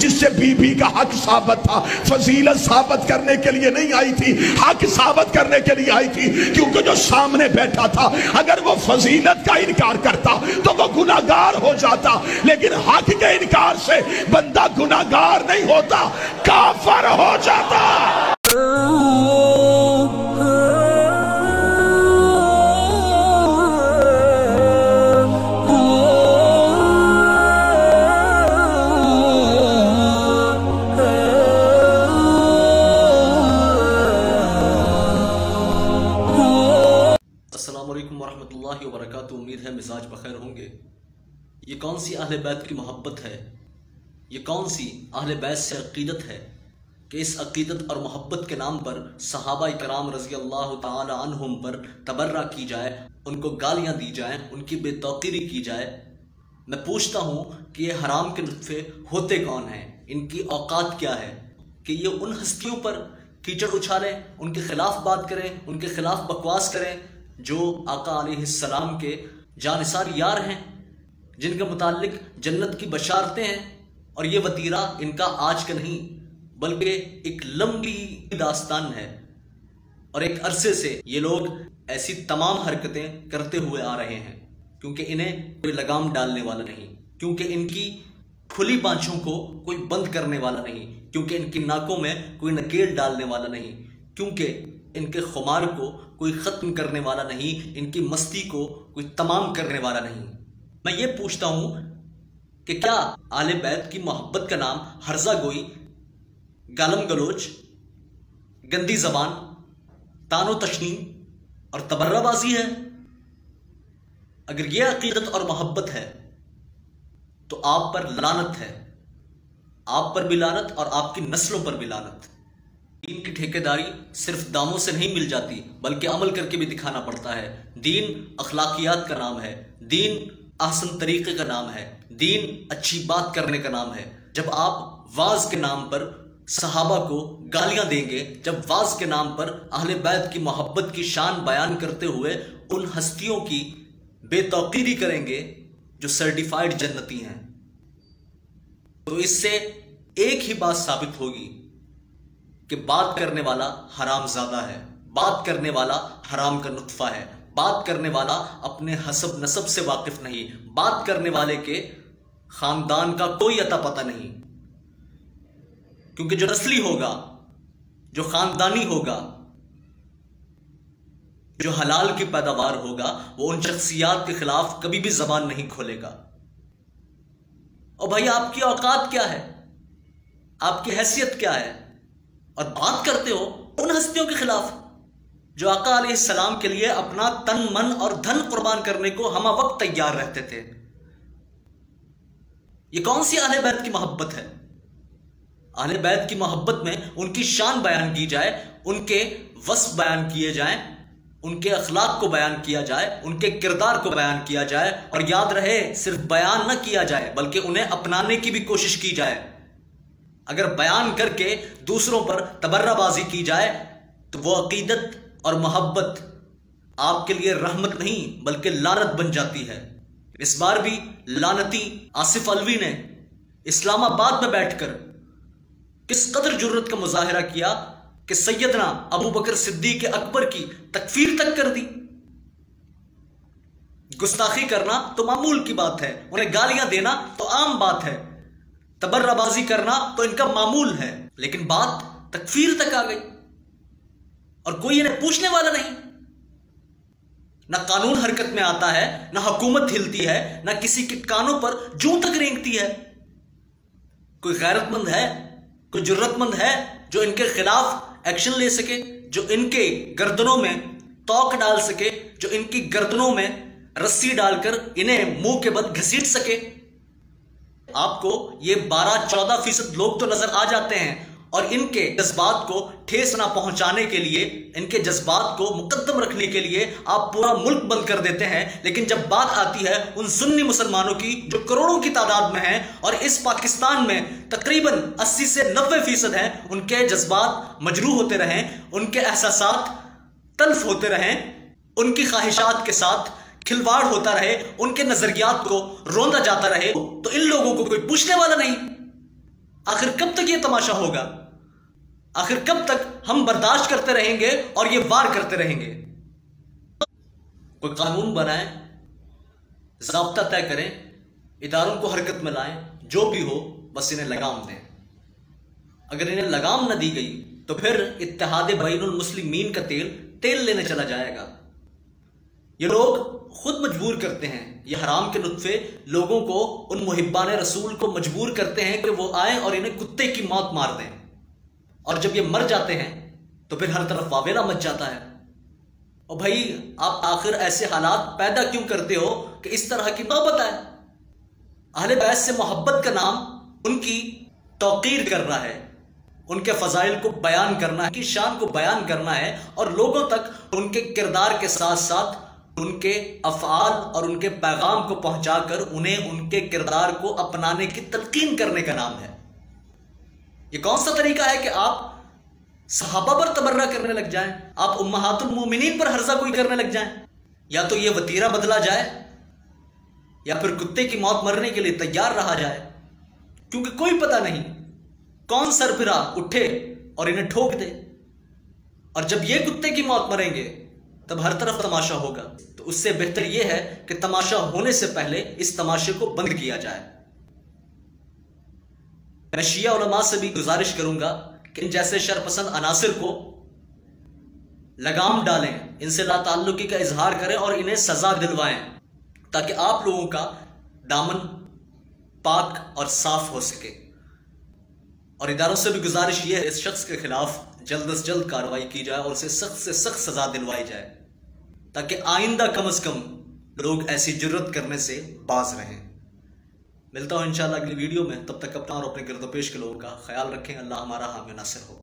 जिससे बीबी का हक साबित था, फजीलत साबित करने के लिए नहीं आई थी, हक साबित करने के लिए आई थी। क्योंकि जो सामने बैठा था अगर वो फजीलत का इनकार करता तो वो गुनाहगार हो जाता, लेकिन हक के इनकार से बंदा गुनाहगार नहीं होता, काफिर हो जाता। अस्सलामुअलैकुम वरहमतुल्लाहि वबरकातुहू। उम्मीद है मिजाज बखैर होंगे। ये कौन सी अहले बैत की मोहब्बत है, ये कौन सी अहले बैत से अकीदत है कि इस अकीदत और मोहब्बत के नाम पर सहाबा इकराम रज़ी अल्लाह ताला अन्हुम पर तबर्रा की जाए, उनको गालियाँ दी जाएँ, उनकी बेतौकीरी की जाए। मैं पूछता हूँ कि ये हराम के नुत्फ़े होते कौन हैं, इनकी औकात क्या है कि ये उन हस्तियों पर कीचड़ उछालें, उनके खिलाफ बात करें, उनके खिलाफ बकवास करें जो आका अलैहिस्सलाम के जानिसार यार हैं, जिनके मुताल्लिक जन्नत की बशारतें हैं। और ये वतीरा इनका आज का नहीं बल्कि एक लंबी दास्तान है और एक अरसे से ये लोग ऐसी तमाम हरकतें करते हुए आ रहे हैं क्योंकि इन्हें कोई लगाम डालने वाला नहीं, क्योंकि इनकी खुली बाँछों को कोई बंद करने वाला नहीं, क्योंकि इनकी नाकों में कोई नकेल डालने वाला नहीं, क्योंकि इनके खुमार को कोई ख़त्म करने वाला नहीं, इनकी मस्ती को कोई तमाम करने वाला नहीं। मैं ये पूछता हूँ कि क्या आले बैत की मोहब्बत का नाम हर्जा गोई, गालम गलोच, गंदी जबान, तानो तशनीम और तबर्राबाजी है? अगर यह अकीदत और मोहब्बत है तो आप पर लानत है, आप पर भी लानत और आपकी नस्लों पर भी लानत। दीन की ठेकेदारी सिर्फ दामों से नहीं मिल जाती बल्कि अमल करके भी दिखाना पड़ता है। दीन अखलाकियात का नाम है, दीन आसन तरीके का नाम है, दीन अच्छी बात करने का नाम है। जब आप वाज के नाम पर सहाबा को गालियां देंगे, जब वाज के नाम पर अहले बैत की मोहब्बत की शान बयान करते हुए उन हस्तियों की बेतौकीरी करेंगे जो सर्टिफाइड जन्नती हैं, तो इससे एक ही बात साबित होगी कि बात करने वाला हराम ज़्यादा है, बात करने वाला हराम का नुत्फा है, बात करने वाला अपने हसब नसब से वाकिफ नहीं, बात करने वाले के खानदान का कोई अता पता नहीं। क्योंकि जो नस्ली होगा, जो खानदानी होगा, जो हलाल की पैदावार होगा, वो उन शख्सियात के खिलाफ कभी भी जबान नहीं खोलेगा। और भाई आपकी औकात क्या है, आपकी हैसियत क्या है, और बात करते हो उन हस्तियों के खिलाफ जो आका अलैहिस्सलाम के लिए अपना तन मन और धन कुर्बान करने को हम वक्त तैयार रहते थे। ये कौन सी अहले बैत की मोहब्बत है? अहले बैत की मोहब्बत में उनकी शान बयान की जाए, उनके वस्फ बयान किए जाएं, उनके अखलाक को बयान किया जाए, उनके किरदार को बयान किया जाए, और याद रहे सिर्फ बयान न किया जाए बल्कि उन्हें अपनाने की भी कोशिश की जाए। अगर बयान करके दूसरों पर तबर्राबाजी की जाए तो वो अकीदत और मोहब्बत आपके लिए रहमत नहीं बल्कि लानत बन जाती है। इस बार भी लानती आसिफ अलवी ने इस्लामाबाद में बैठकर किस कदर जुर्रत का मुजाहिरा किया कि सैयदना अबू बकर सिद्दीक अकबर की तकफीर तक कर दी। गुस्ताखी करना तो मामूल की बात है, उन्हें गालियां देना तो आम बात है, तबर्राबाजी करना तो इनका मामूल है, लेकिन बात तकफीर तक आ गई और कोई इन्हें पूछने वाला नहीं। ना कानून हरकत में आता है, ना हुकूमत हिलती है, ना किसी के कानों पर जूं तक रेंगती है। कोई गैरतमंद है, कोई जुर्रतमंद है जो इनके खिलाफ एक्शन ले सके, जो इनके गर्दनों में तौक डाल सके, जो इनकी गर्दनों में रस्सी डालकर इन्हें मुंह के बद घसीट सके? आपको ये 12-14% लोग तो नजर आ जाते हैं और इनके जज्बात को ठेस ना पहुंचाने के लिए, इनके जज्बात को मुकद्दम रखने के लिए आप पूरा मुल्क बंद कर देते हैं। लेकिन जब बात आती है उन सुन्नी मुसलमानों की जो करोड़ों की तादाद में हैं और इस पाकिस्तान में तकरीबन 80 से 90% हैं, उनके जज्बात मजरूह होते रहें, उनके एहसासात तल्फ होते रहें, उनकी ख्वाहिशात के साथ खिलवाड़ होता रहे, उनके नजरियात को रोंदा जाता रहे, तो इन लोगों को कोई पूछने वाला नहीं। आखिर कब तक ये तमाशा होगा? आखिर कब तक हम बर्दाश्त करते रहेंगे और ये वार करते रहेंगे? कोई कानून बनाएं, ज़ाब्ता तय करें, इदारों को हरकत में लाएं, जो भी हो बस इन्हें लगाम दें। अगर इन्हें लगाम न दी गई तो फिर इत्तेहाद बैनुल मुस्लिमीन का तेल लेने चला जाएगा। ये लोग खुद मजबूर करते हैं, ये हराम के नुत्फे लोगों को, उन मुहिब्बान रसूल को मजबूर करते हैं कि वो आए और इन्हें कुत्ते की मौत मार दें। और जब ये मर जाते हैं तो फिर हर तरफ वावेला मच जाता है। और भाई, आप आखिर ऐसे हालात पैदा क्यों करते हो कि इस तरह की नौबत आए? अहले बैत से मोहब्बत का नाम उनकी तौकीर करना है, उनके फजाइल को बयान करना है, उनकी शान को बयान करना है और लोगों तक उनके किरदार के साथ साथ उनके अफ़आल और उनके पैगाम को पहुंचाकर उन्हें उनके किरदार को अपनाने की तलकीन करने का नाम है। ये कौन सा तरीका है कि आप सहाबा पर तबर्रा करने लग जाएं, आप उम्महातुल मोमिनीन पर हर्जा कोई करने लग जाएं? या तो ये वतीरा बदला जाए या फिर कुत्ते की मौत मरने के लिए तैयार रहा जाए, क्योंकि कोई पता नहीं कौन सरफिरा उठे और इन्हें ठोक दे। और जब ये कुत्ते की मौत मरेंगे तब हर तरफ तमाशा होगा। तो उससे बेहतर यह है कि तमाशा होने से पहले इस तमाशे को बंद किया जाए। मैं शिया उलमा से भी गुजारिश करूंगा कि इन जैसे शरपसंद अनासिर को लगाम डालें, इनसे लाताल्लुकी का इजहार करें और इन्हें सजा दिलवाएं, ताकि आप लोगों का दामन पाक और साफ हो सके। और इदारों से भी गुजारिश यह है इस शख्स के खिलाफ जल्द से जल्द कार्रवाई की जाए और उसे सख्त से सख्त सजा दिलवाई जाए, ताकि आइंदा कम से कम लोग ऐसी जुर्रत करने से बाज रहें। मिलता हूं इंशाअल्लाह अगली वीडियो में। तब तक अपना और अपने गिरदोपेश के लोगों का ख्याल रखें। अल्लाह हमारा हामी नासिर हो।